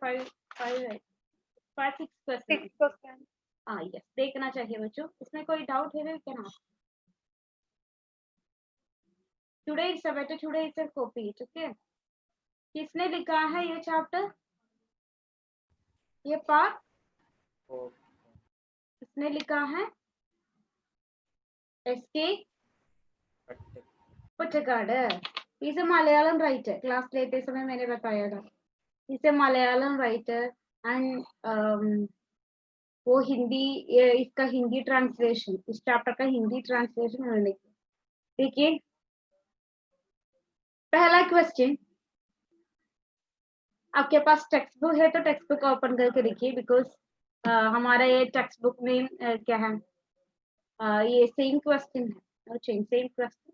5 5 5 6 question. 6 question. हाँ yes, देखना चाहिए बच्चों। इसमें कोई डाउट है क्या ना? Today it's a better today it's a copy, ठीक है। किसने लिखा है ये चैप्टर, ये पार्ट किसने लिखा है? SK Pottekad is a Malayalam writer. Class लेते समय मैंने बताया था, इस ए मलयालम राइटर एंड वो हिंदी, इसका हिंदी ट्रांसलेशन, इस चैप्टर का हिंदी ट्रांसलेशन उन्होंने किया। देखिए पहला क्वेश्चन, आपके पास टेक्स्ट बुक है तो टेक्स्ट बुक ओपन करके देखिए, बिकॉज हमारा ये टेक्स्ट बुक में क्या है, ये सेम क्वेश्चन है, सेम क्वेश्चन,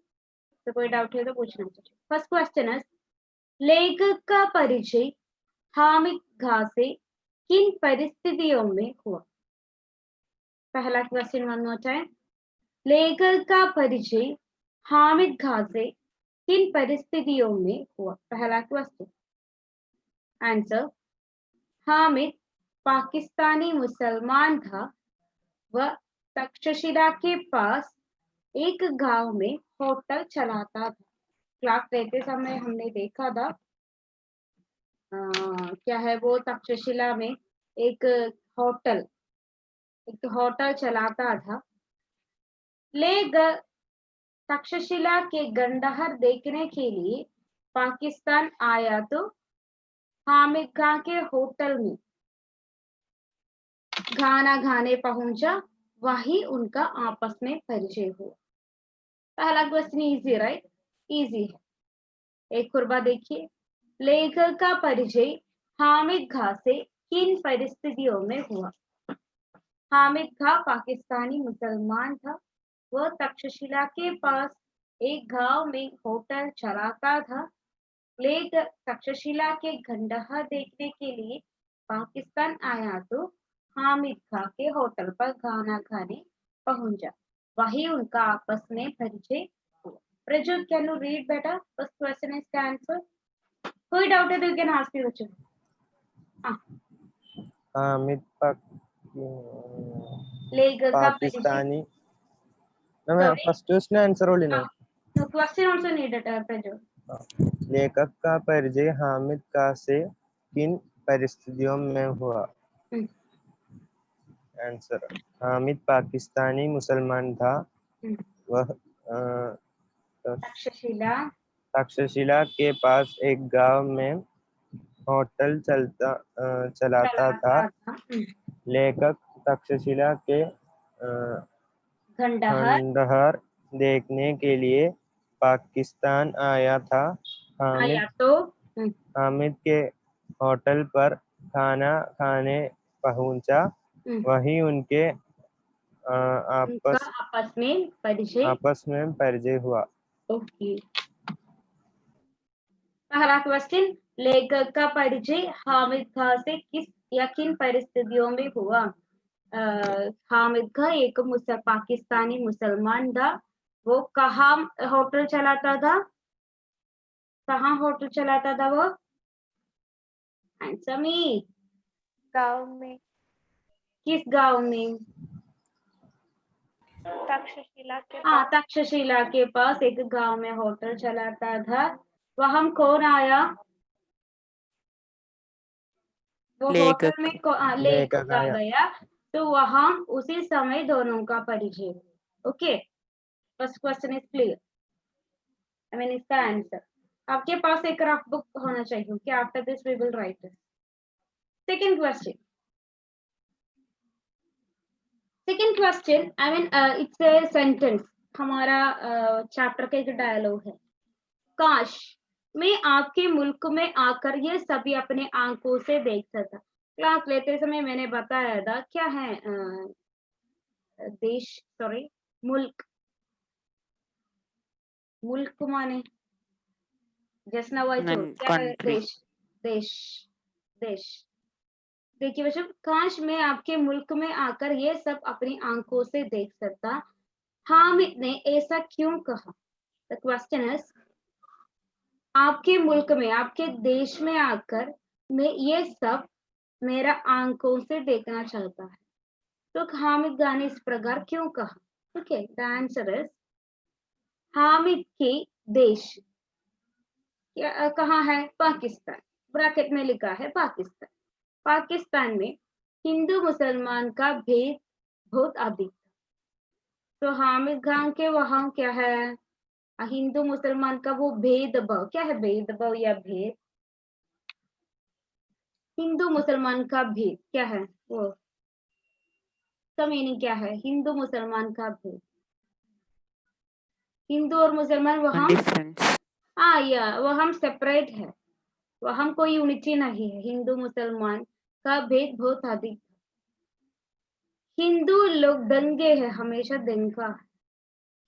तो कोई डाउट है तो पूछना चाहिए। फर्स्ट क्वेश्चन है, लेखक का परिचय हामिद खां से किन परिस्थितियों में हुआ? पहला क्वेश्चन वन मोर टाइम, लेखक का परिचय हामिद खां से किन परिस्थितियों में हुआ? पहला क्वेश्चन। आंसर, हामिद पाकिस्तानी मुसलमान था, वह तक्षशिला के पास एक गांव में होटल चलाता था। क्लास लेते समय हमने देखा था क्या है वो, तक्षशिला में एक होटल चलाता था। तक्षशिला के गंडहर देखने के लिए पाकिस्तान आया तो हामिद खां के होटल में खाना खाने पहुंचा, वही उनका आपस में परिचय हुआ। पहला क्वेश्चन इजी, राइट? इजी है। एक खुरबा देखिए, लेखक का परिचय हामिद खां से किन परिस्थितियों में हुआ? हामिद खां पाकिस्तानी मुसलमान था, वह तक्षशिला के पास एक गांव में होटल चलाता था। लेकर तक्षशिला के खंडहर देखने के लिए पाकिस्तान आया तो हामिद खां के होटल पर खाना खाने पहुंचा, वही उनका आपस में परिचय हुआ। प्रज्वल, कैन यू रीड बेटा? First question is the answer. कोई डाउट है तो यू कैन आस्क मी बच्चों। हामिद पाकिस्तानी फर्स्ट उसने आंसर बोली ना, क्वेश्चन आल्सो नीडेड प्रज्वल। लेखक का परिचय हामिद खां से किन परिस्थितियों में हुआ? आंसर, हामिद पाकिस्तानी मुसलमान था, वह तक्षशिला के पास एक गांव में होटल चलाता था। लेखक तक्षशिला के खंडहर देखने के लिए पाकिस्तान आया था। हामिद के होटल पर खाना खाने पहुंचा, वही उनके आपस में परिचय हुआ। ओके। पहला क्वेश्चन, लेखक का परिचय हामिद खां से किस या किन परिस्थितियों में हुआ? हामिद खां एक पाकिस्तानी मुसलमान था, वो कहाँ होटल चलाता था? कहाँ होटल चलाता था वो? Answer me. गांव में। किस गांव में? तक्षशिला के पास। हाँ, तक्षशिला के पास एक गांव में होटल चलाता था। वहां कौन आया? वो होटल में लेखक आ गया, तो वहां उसी समय दोनों का परिचय। Okay, first question is clear. I mean इसका आंसर आपके पास एक रफ बुक होना चाहिए। Okay, after this we will write. Second question, I mean it's a sentence. हमारा चैप्टर का एक डायलॉग है। काश मैं आपके मुल्क में आकर ये सभी अपने आंखों से देख सकता। क्लास लेते समय मैंने बताया था क्या है देश, सॉरी मुल्क। मुल्क माने जस्ट नाउ आई टोल्ड क्या है? देश। देश देश। देखिए बच्चों, काश मैं आपके मुल्क में आकर ये सब अपनी आंखों से देख सकता। हामिद ने ऐसा क्यों कहा? द क्वेश्चन इज, आपके मुल्क में, आपके देश में आकर मैं ये सब मेरा आंखों से देखना चाहता है। तो हामिद खान ने इस प्रकार क्यों कहा? Okay, the answer is Hamid के देश कहाँ है? पाकिस्तान। ब्रैकेट में लिखा है पाकिस्तान। पाकिस्तान में हिंदू मुसलमान का भेद बहुत अधिक था। तो हामिद खान के वहां क्या है? हिंदू मुसलमान का वो भेदभाव क्या है? भेदभाव या भेद, हिंदू मुसलमान का भेद क्या है? वो का मीनिंग क्या है? हिंदू मुसलमान का भेद, हिंदू और मुसलमान वहां Difference. या वहां सेपरेट है, वहां कोई यूनिटी नहीं है। हिंदू मुसलमान का भेद बहुत अधिक। हिंदू लोग दंगे हैं, हमेशा दंगा है।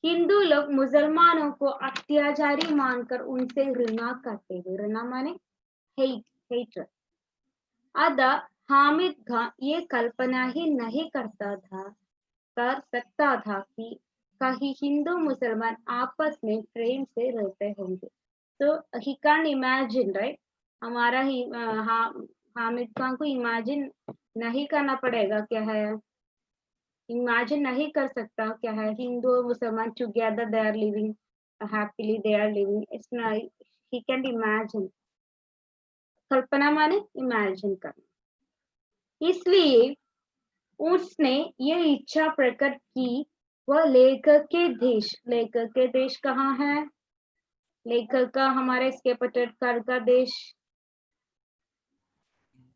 हिंदू लोग मुसलमानों को अत्याचारी मानकर उनसे घृणा करते थे। घृणा माने हेट, हेटर। अदा हामिद खान ये कल्पना ही नहीं कर सकता था कि कहीं हिंदू मुसलमान आपस में प्रेम से रहते होंगे। तो ही कैन इमेजिन, राइट? हमारा ही हामिद खान को इमेजिन नहीं करना पड़ेगा। क्या है? इमेजिन नहीं कर सकता क्या है? हिंदू और मुसलमान together they are living happily, they are living. It's he can imagine. कल्पना माने इमेजिन करना। इसलिए उसने ये इच्छा प्रकट की वह लेखक के देश कहाँ है? लेखक का हमारे इसके पटकर का देश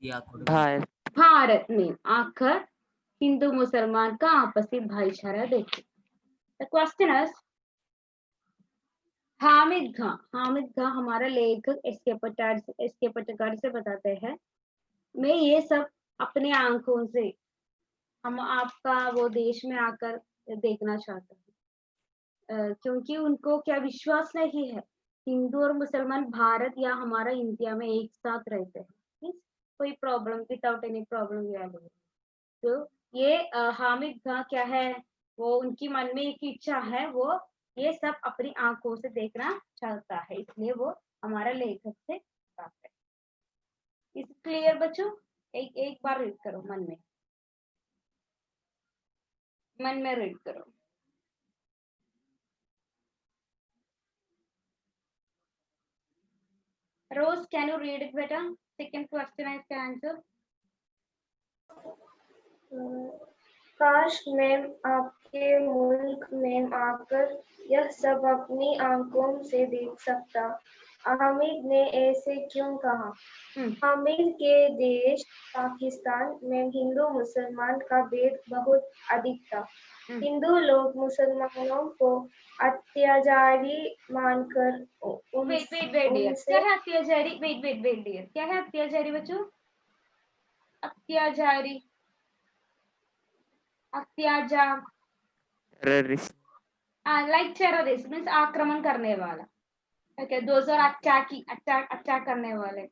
भारत. भारत में आकर हिंदू मुसलमान का आपसी भाईचारा देखे। द क्वेश्चन इज हामिद खां हमारा लेखक इसके पटकार से बताते हैं, मैं ये सब अपने आंखों से हम आपका वो देश में आकर देखना चाहता हूँ। क्योंकि उनको क्या विश्वास नहीं है हिंदू और मुसलमान भारत या हमारा इंडिया में एक साथ रहते हैं। कोई प्रॉब्लम विदाउट एनी प्रॉब्लम या तो ये हामिद खां क्या है? वो उनकी मन में एक इच्छा है, वो ये सब अपनी आंखों से देखना चाहता है, इसलिए वो हमारा लेखक से बताता है। इस क्लियर बच्चों? एक बार रीड करो मन में रीड करो। Rose, can you read it better? Second question I can answer. काश मैं आपके मुल्क में आकर यह सब अपनी आंखों से देख सकता। हामिद ने ऐसे क्यों कहा? हामिद के देश पाकिस्तान में हिंदू मुसलमान का भेद बहुत अधिक था। हिंदू लोग मुसलमानों को अत्याचारी मानकर Wait, dear. क्या है अत्याचारी? Wait, dear. क्या है अत्याचारी बच्चों? अत्याचारी, अत्याचार, Terrorist. लाइक टेररिस्ट मीन्स आक्रमण करने वाला। ओके, दोज आर अटैक करने वाले।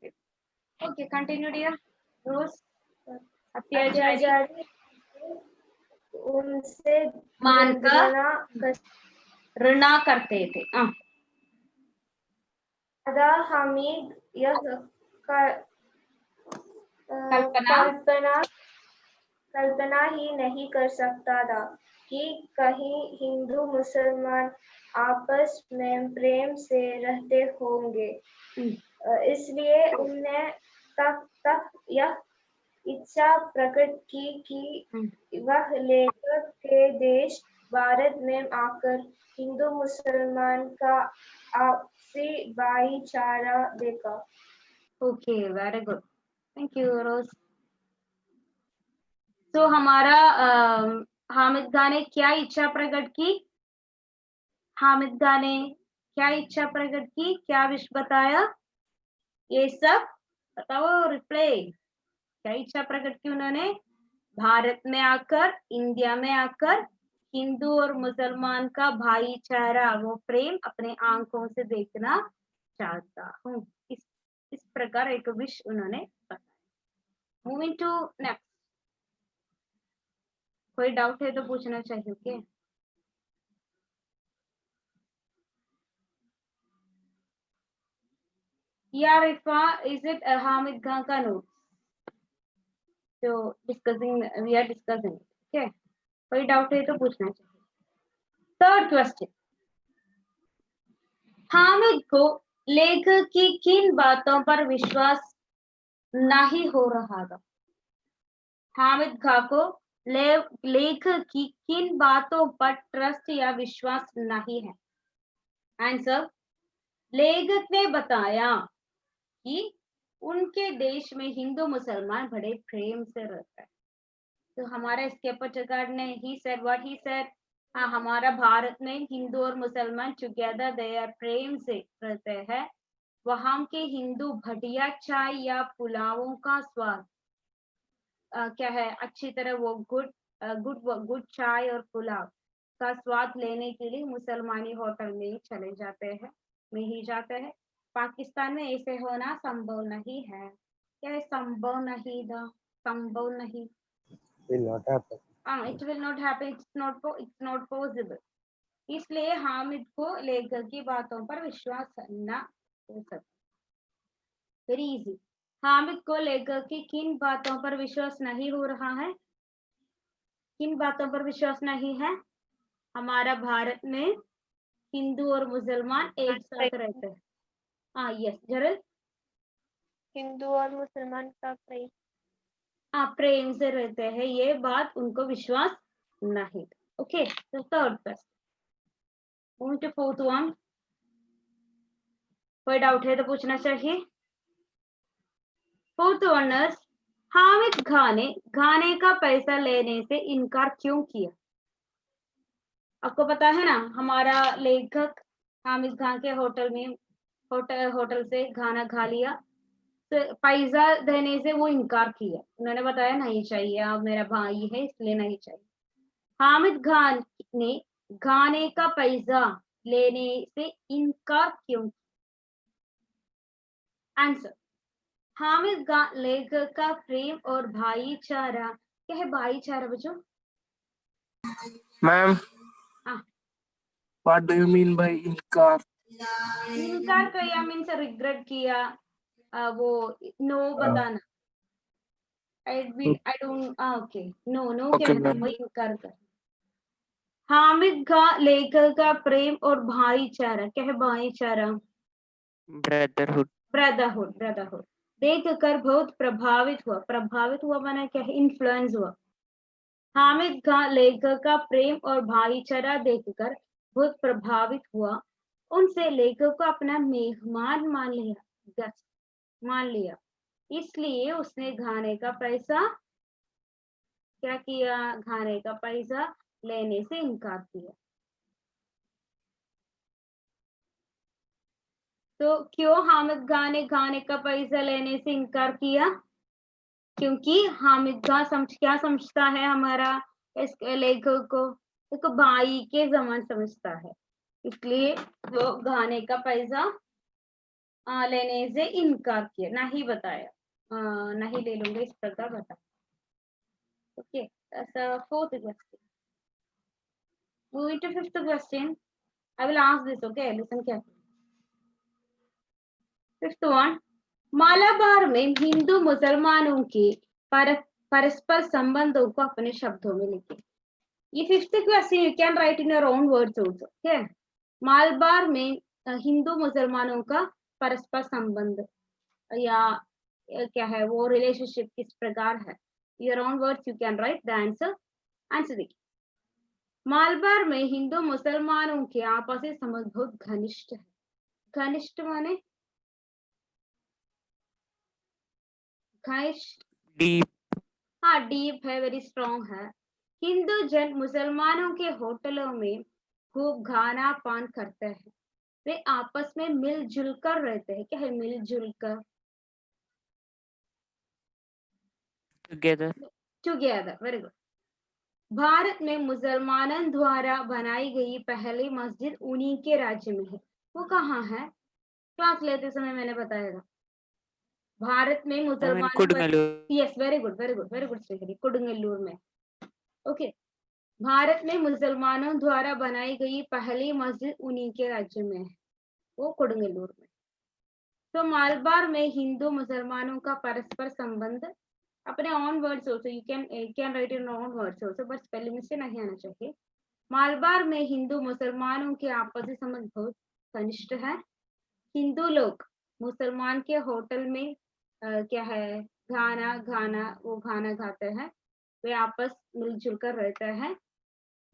Okay, continue dear. रोज अत्याचारी उनसे मानकर घृणा करते थे। अदा हामिद यह कल्पना ही नहीं कर सकता था कि कहीं हिंदू मुसलमान आपस में प्रेम से रहते होंगे। इसलिए उन्होंने तक यह इच्छा प्रकट की कि वह लेखक के देश भारत में आकर हिंदू मुसलमान का आपसी भाईचारा देखा। Okay, very good, thank you Rose. तो हमारा हामिद खान ने क्या इच्छा प्रकट की? हामिद खान ने क्या इच्छा प्रकट की? क्या विश बताया? ये सब बताओ, रिप्लाई। क्या इच्छा प्रकट की उन्होंने? भारत में आकर, इंडिया में आकर हिंदू और मुसलमान का भाईचारा, वो प्रेम अपने आंखों से देखना चाहता हूँ। इस प्रकार एक विश उन्होंने बताया। Moving to next. कोई डाउट है तो पूछना चाहिए। ओके, या रिफा इज इट हामिद खान का नोट? तो discussing we are discussing, okay, कोई डाउट है तो पूछना चाहिए। थर्ड क्वेश्चन, हामिद को लेखक की किन बातों पर विश्वास नहीं हो रहा था? हामिद खां को लेखक की किन बातों पर ट्रस्ट या विश्वास नहीं है? आंसर, लेखक ने बताया कि उनके देश में हिंदू मुसलमान बड़े प्रेम से रहते हैं। तो हमारा स्केपर ने he said what he said, हाँ, हमारा भारत में हिंदू और मुसलमान टुगेदर दे आर प्रेम से रहते हैं। वहां के हिंदू भटिया चाय या पुलावों का स्वाद क्या है, अच्छी तरह वो गुड चाय और पुलाव का स्वाद लेने के लिए मुसलमानी होटल में ही चले जाते हैं, में ही जाते हैं। पाकिस्तान में ऐसे होना संभव नहीं है। क्या है संभव नहीं था? संभव नहीं, will not happen. It will not happen, it's not possible. इसलिए हामिद को लेखक की बातों पर विश्वास न हो सकता। Very easy. हामिद को लेखक की किन बातों पर विश्वास नहीं हो रहा है? किन बातों पर विश्वास नहीं है? हमारा भारत में हिंदू और मुसलमान एक साथ रहते हैं। हाँ, यस जरल, हिंदू और मुसलमान का प्रेम। प्रेम से रहते हैं, ये बात उनको विश्वास नहीं। ओके, तो third question, moving to fourth one. कोई डाउट है तो पूछना चाहिए। फोर्थ ऑनर्स, हामिद खान ने गाने का पैसा लेने से इनकार क्यों किया? आपको पता है ना, हमारा लेखक हामिद खान के होटल में होटल से खाना खा लिया, तो पैसा देने से वो इनकार किया। उन्होंने बताया नहीं चाहिए, आप मेरा भाई है इसलिए नहीं चाहिए। हामिद खान ने गाने का पैसा लेने से इनकार क्यों? आंसर, हामिद लेखक का प्रेम और भाईचारा, क्या है भाईचारा बच्चों? मैम, हाँ, what do you mean by इनकार? इनकार किया मीन्स रिग्रेट किया, वो नो बताना। I don't, okay, no okay कहना, मैम। वो इनकार कर। हामिद का लेखक का प्रेम और भाईचारा, क्या है भाईचारा? ब्रदरहुड। ब्रदरहुड देखकर बहुत प्रभावित हुआ माना क्या है? इन्फ्लुएंस हुआ। हामिद खान लेखक का प्रेम और भाईचारा देखकर बहुत प्रभावित हुआ, उनसे लेखक को अपना मेहमान मान लिया, गेस्ट मान लिया। इसलिए उसने खाने का पैसा क्या किया? खाने का पैसा लेने से इनकार किया। तो क्यों हामिद खान ने खाने का पैसा लेने से इनकार किया? क्योंकि हामिद खान क्या समझता है हमारा इस लेखक को? एक भाई के समान समझता है, इसलिए वो खाने का पैसा लेने से इनकार किया, नहीं बताया, नहीं ले लूंगा इस प्रकार बता। Okay, fourth question, moving to fifth question. I will ask this, okay, listen carefully. Fifth one, Malabar में हिंदू मुसलमानों के परस्पर संबंधों को अपने शब्दों में लिखे। ये fifth question you can write in your own words also, okay. Malabar में हिंदू मुसलमानों का परस्पर संबंध या क्या है वो रिलेशनशिप किस प्रकार है? Your own words you can write the answer. Answer देखिए, मालबार में हिंदू मुसलमानों के आपसी संबंध बहुत घनिष्ठ है। घनिष्ठ माने डीप। हाँ, डीप है, वेरी स्ट्रॉन्ग है। हिंदू जन मुसलमानों के होटलों में खूब खाना पान करते हैं, वे आपस में मिलजुल कर रहते हैं। क्या है मिलजुल कर? Together. Together, very good. Bharat में मुसलमानों द्वारा बनाई गई पहली मस्जिद उन्हीं के राज्य में है। वो कहाँ है? क्लास लेते समय मैंने बताया था। भारत में मुसलमानों पर, yes, very good very good very good Shrihari, Kudangallur में। ओके, भारत में मुसलमानों द्वारा बनाई गई पहली मस्जिद उन्हीं के राज्य में है, वो कुडंगल्लूर में। तो मालबार में हिंदू मुसलमानों का परस्पर संबंध, अपने on words also, you can write in on words also, but spelling mistake नहीं आना चाहिए। मालबार में हिंदू मुसलमानों के आपसी संबंध बहुत घनिष्ठ है। हिंदू लोग मुसलमान के होटल में क्या है वो खाना खाते हैं, वे आपस मिलजुल कर रहते हैं।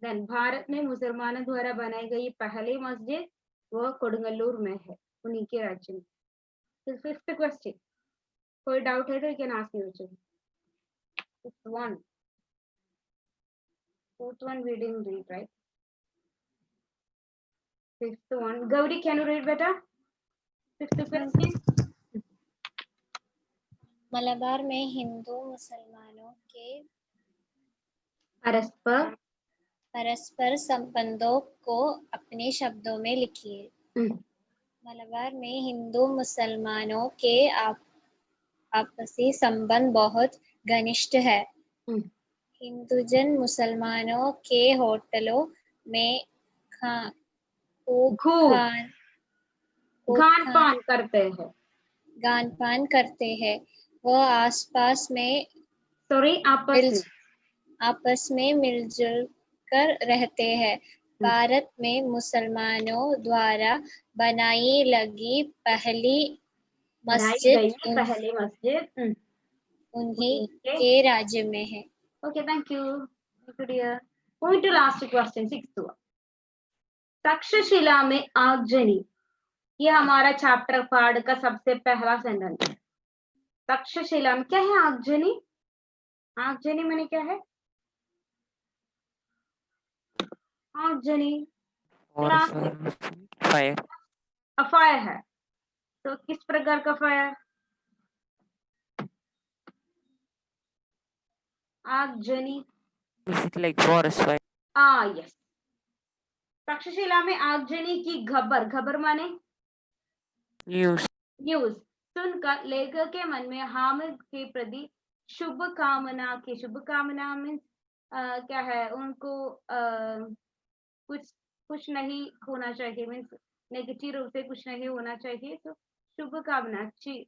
देन भारत में मुसलमानों द्वारा बनाई गई पहली मस्जिद वो കൊടുങ്ങല്ലൂर में है, उन्हीं के राज्य में। तो फिफ्थ क्वेश्चन, कोई डाउट है तो यू कैन आस्क मी बच्चों। Fifth one, fourth one we didn't read, right? Fifth one, Gauri, can you read better? Fifth question. Malabar में हिंदू मुसलमानों के परस्पर संबंधों को अपने शब्दों में लिखिए। मलबार में हिंदू मुसलमानों के आपसी संबंध बहुत घनिष्ठ है। हिंदूजन मुसलमानों के होटलों में खान पान करते हैं। वो आपस में मिलजुल कर रहते हैं। भारत में मुसलमानों द्वारा बनाई लगी पहली मस्जिद उन्हीं के राज्य में है। Okay, thank you. Thank you, dear. Going to last question, sixth one. Takshashila में आगजनी, ये हमारा चैप्टर पार्ट का सबसे पहला सेंटेंस है। तक्षशिला में क्या है आगजनी? आगजनी मैंने क्या है? आगजनी फायर, फायर है। तो किस प्रकार का फायर? आगजनी like forest fire. Yes. Takshashila में आगजनी की खबर माने न्यूज सुनकर लेखक के मन में हामिद के प्रति शुभकामना मीन्स क्या है, उनको कुछ नहीं होना चाहिए, मीन्स नेगेटिव रूप से कुछ नहीं होना चाहिए। तो शुभकामना अच्छी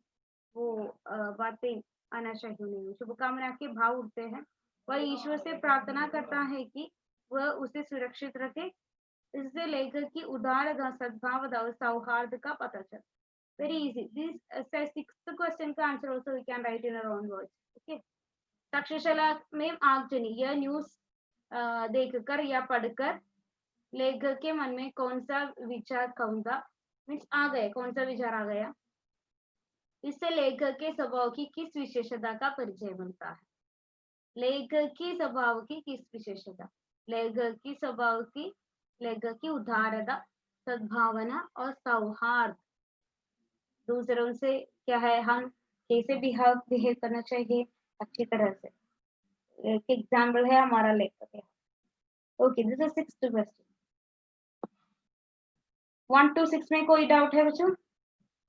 वो बातें आना चाहिए उन्हें, शुभकामना के भाव उठते हैं। वह ईश्वर से प्रार्थना करता है कि वह उसे सुरक्षित रखे। इससे लेखक की उदार सद्भाव और सौहार्द का पता चलता। Very easy. This sixth question का answer also we can write in our own words. Okay. Takshashila में आगजनी, यह न्यूज देखकर या पढ़कर लेखक के मन में कौन सा विचार मीन्स आ गया, कौन सा विचार आ गया? इससे लेखक के स्वभाव की किस विशेषता का परिचय बनता है? लेखक की स्वभाव की किस विशेषता? लेखक की उदारता, सद्भावना और सौहार्द, दूसरों से क्या है, हम कैसे बिहेव करना चाहिए अच्छी तरह से। एक एग्जाम्पल है हमारा लेखक है। Okay, this is sixth question. 1 to 6 में कोई डाउट है बच्चों?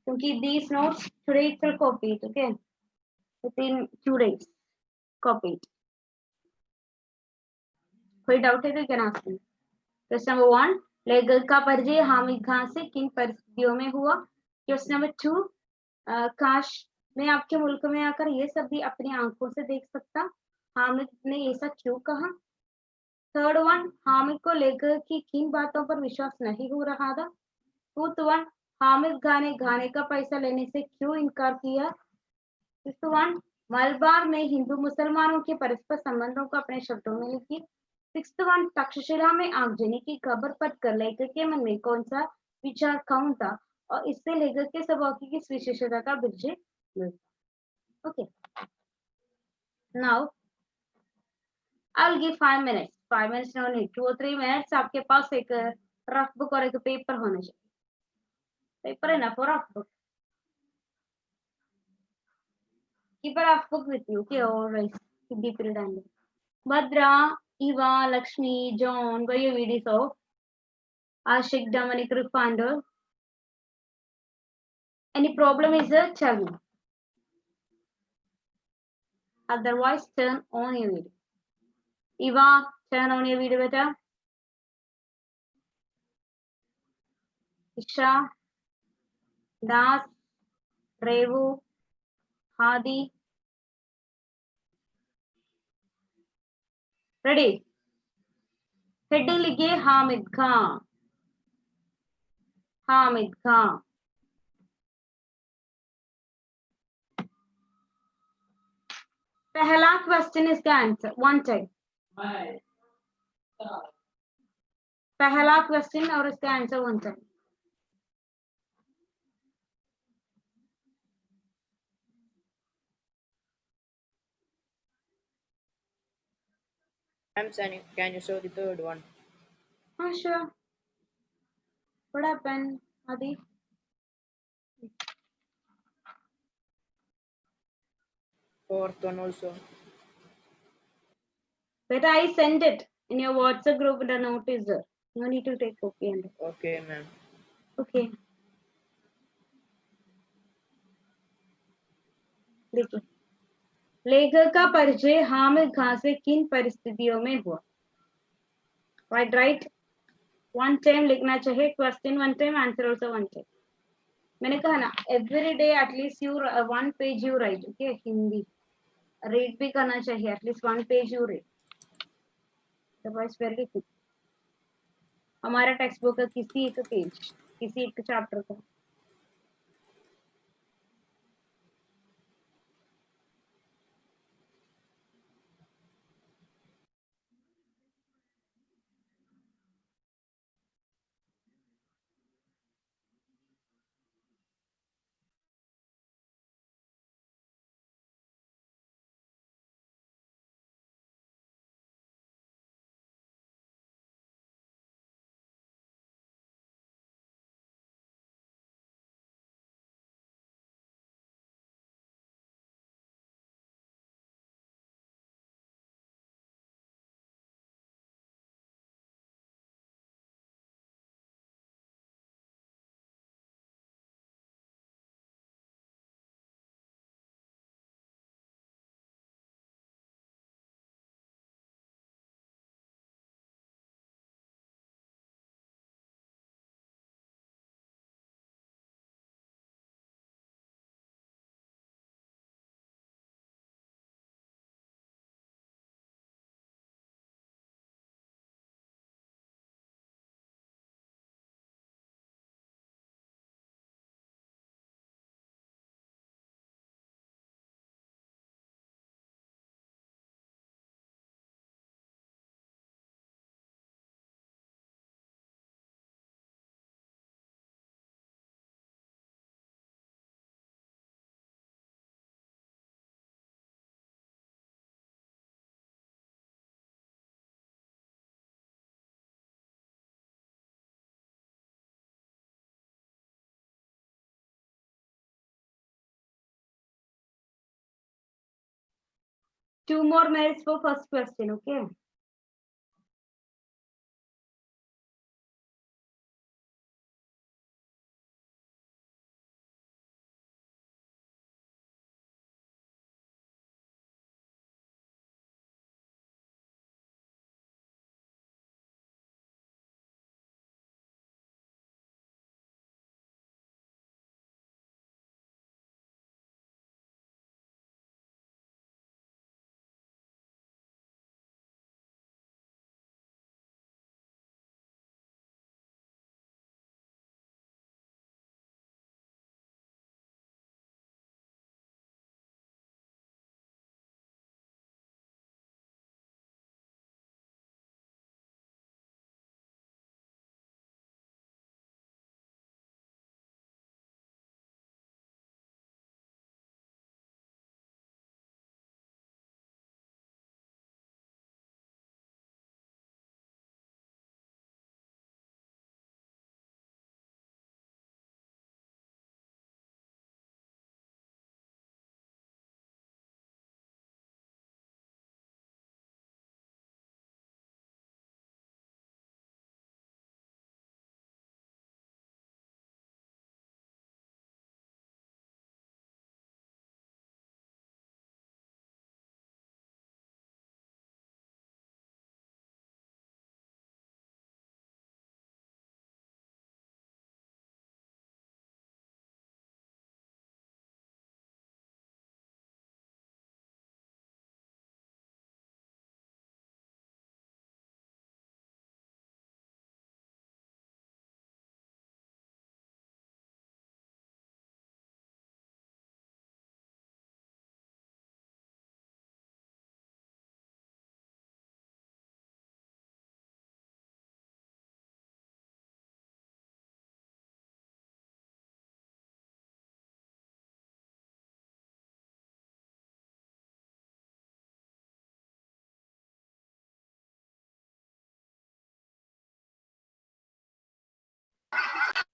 क्योंकि these notes today itself copied, okay? Within 2 days copied. कोई डाउट है तो क्या आंसर? क्वेश्चन नंबर 1, लेखक का परिचय हामिद खान से किन परिस्थितियों में हुआ? क्वेश्चन नंबर 2, काश मैं आपके मुल्क में आकर ये सब भी अपनी आंखों से देख सकता, हामिद ने ऐसा क्यों कहा? थर्ड वन, हामिद को लेखक की किन बातों पर विश्वास नहीं हो रहा था? फोर्थ वन, हामिद गाने का पैसा लेने से क्यों इनकार किया? फिफ्थ वन, मलबार में हिंदू मुसलमानों के परस्पर संबंधों को अपने शब्दों में लिखिए। सिक्स्थ वन, तक्षशिला में आगजनी की खबर पढ़कर लेखक के मन में कौन सा विचार कौन था और इससे लेखक के स्वभाव की किस विशेषता का परिचय मिलता? Okay, now I will give 5 minutes, 5 minutes no need, 2 or 3 minutes आपके पास एक रफ बुक और एक पेपर होना चाहिए। पेपर है ना for rough book, keep a rough book with you, okay? Always keep the period handy. Bhadra, Eva, Lakshmi, John, Vayavidi, so Ashik, Dominic, Rufander. Any problem is there? Tell me. Otherwise, turn on your video. Eva, turn on your video, beta. Isha, Das, Revu, Hadi, ready? Heading लिखिए हामिद खान, हामिद खान। पहला question इसका answer one time, पहला question और इसका answer one time. Ma'am, can you show the third one? Sure. What happened, Adi? Fourth one also. But I sent it in your WhatsApp group. The note is there. You need to take copy and Okay, ma'am. okay. देखिए, लेखक का परिचय हामिद खान से किन परिस्थितियों में हुआ? Right, one time लिखना चाहिए, question one time, answer also one time. मैंने कहा ना every day at least you one page you right, okay? Hindi read भी करना चाहिए, at least one page you read, otherwise very good. हमारा टेक्स्ट बुक का किसी एक पेज, किसी एक चैप्टर का। Two more minutes for first question, okay?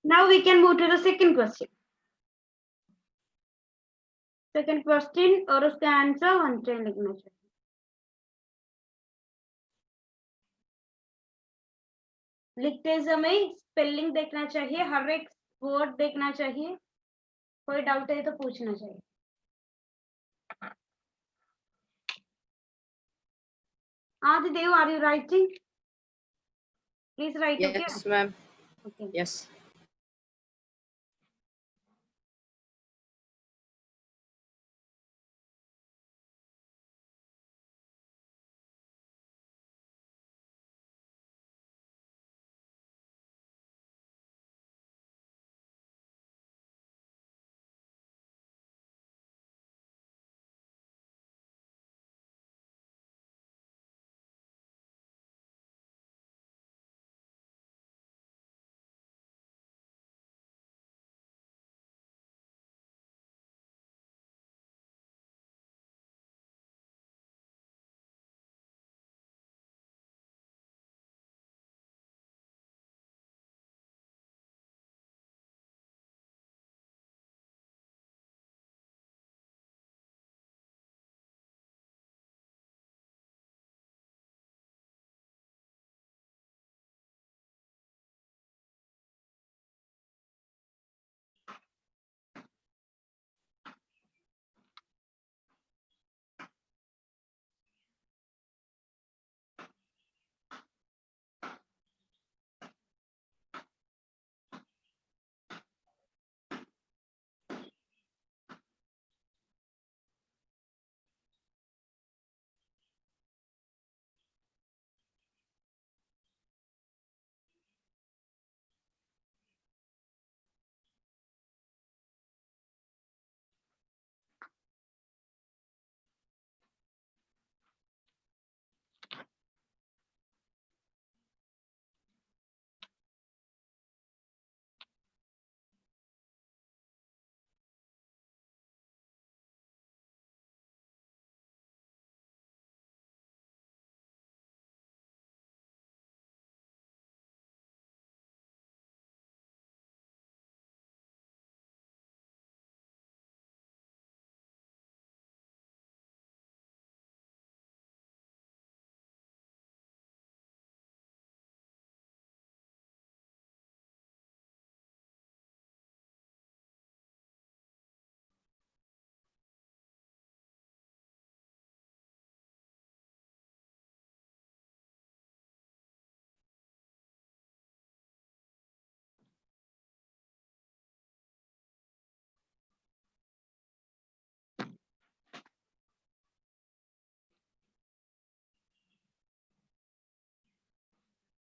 Now we can move to the second question. Second question और उसका आंसर 110 लिखना चाहिए. लिखते समय स्पेलिंग देखना चाहिए, हर एक वर्ड देखना चाहिए. कोई डाउट है तो पूछना चाहिए. Adidev, are you writing? Please write. Yes, ma'am. Okay. Yes.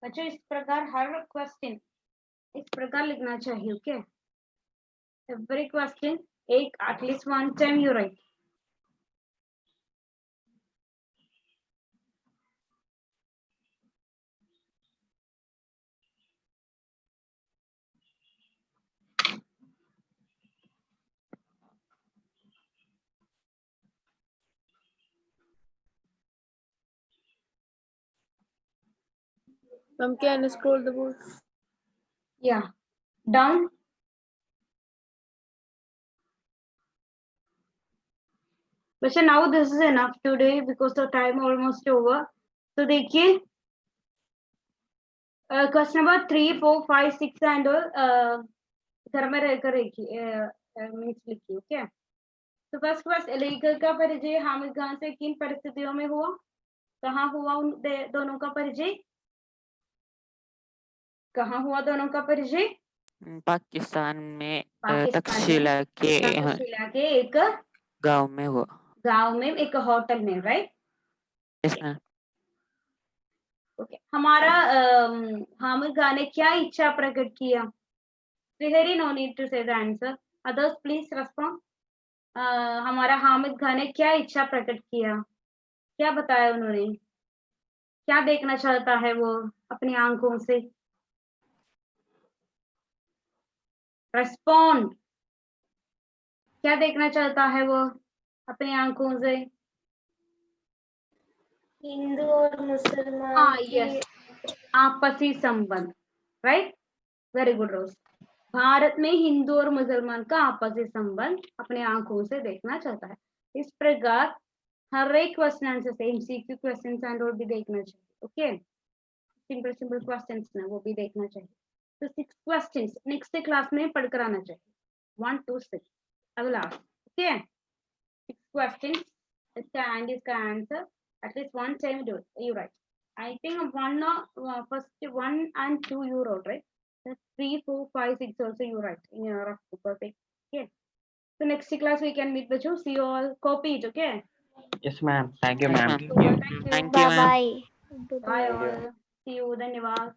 बच्चों इस प्रकार हर क्वेश्चन इस प्रकार लिखना चाहिए. ओके. Every question एक at least one time you write. Ma'am, can you scroll the board? Yeah. Down. बच्चे now this is enough today because the time almost over. तो देखिए क्वेश्चन नंबर 3, 4, 5, 6 एंड घर में रहकर मीन्स लिखिए. Okay. तो first question लेखक का परिचय हामिद खान से किन परिस्थितियों में हुआ? कहाँ हुआ उन दोनों का परिचय? कहाँ हुआ दोनों का परिचय? पाकिस्तान में पाकिस्तान में तक्षशिला के एक गांव में हुआ. गांव में एक होटल में. राइट. Yes, ma'am. ओके. हमारा हामिद खान ने क्या इच्छा प्रकट किया? श्रीहरि, नो नीड टू से the answer. Others please respond. हमारा हामिद खान ने क्या इच्छा प्रकट किया? क्या बताया उन्होंने? क्या देखना चाहता है वो अपनी आंखों से? रेस्पॉन्ड. क्या देखना चाहता है वो अपनी आंखों से? हिंदू और मुसलमान हाँ, की यस. आपसी संबंध. राइट. वेरी गुड रोज. भारत में हिंदू और मुसलमान का आपसी संबंध अपने आंखों से देखना चाहता है। इस प्रकार हर एक क्वेश्चन आंसर से एमसीक्यू क्वेश्चंस एंड और भी देखना चाहिए। ओके, सिंपल सिंपल क्वेश्चंस ना वो भी देखना चाहिए। तो 6 क्वेश्चंस नेक्स्ट क्लास में पढ़कर आना चाहिए 1 to 6 अगला। ओके, 6 questions, इसका answer at least 1 time do it. You write. I think first 1 and 2 you wrote, right? 3, 4, 5, 6 also you write in your rough book. Perfect. Okay. So next class we can meet Bachu. See you all. Copy it. Okay. Yes, ma'am. Thank you, Yes, ma'am. ma'am. Thank you. Thank you, ma'am. Bye. Bye all. See you. Dhanyawad.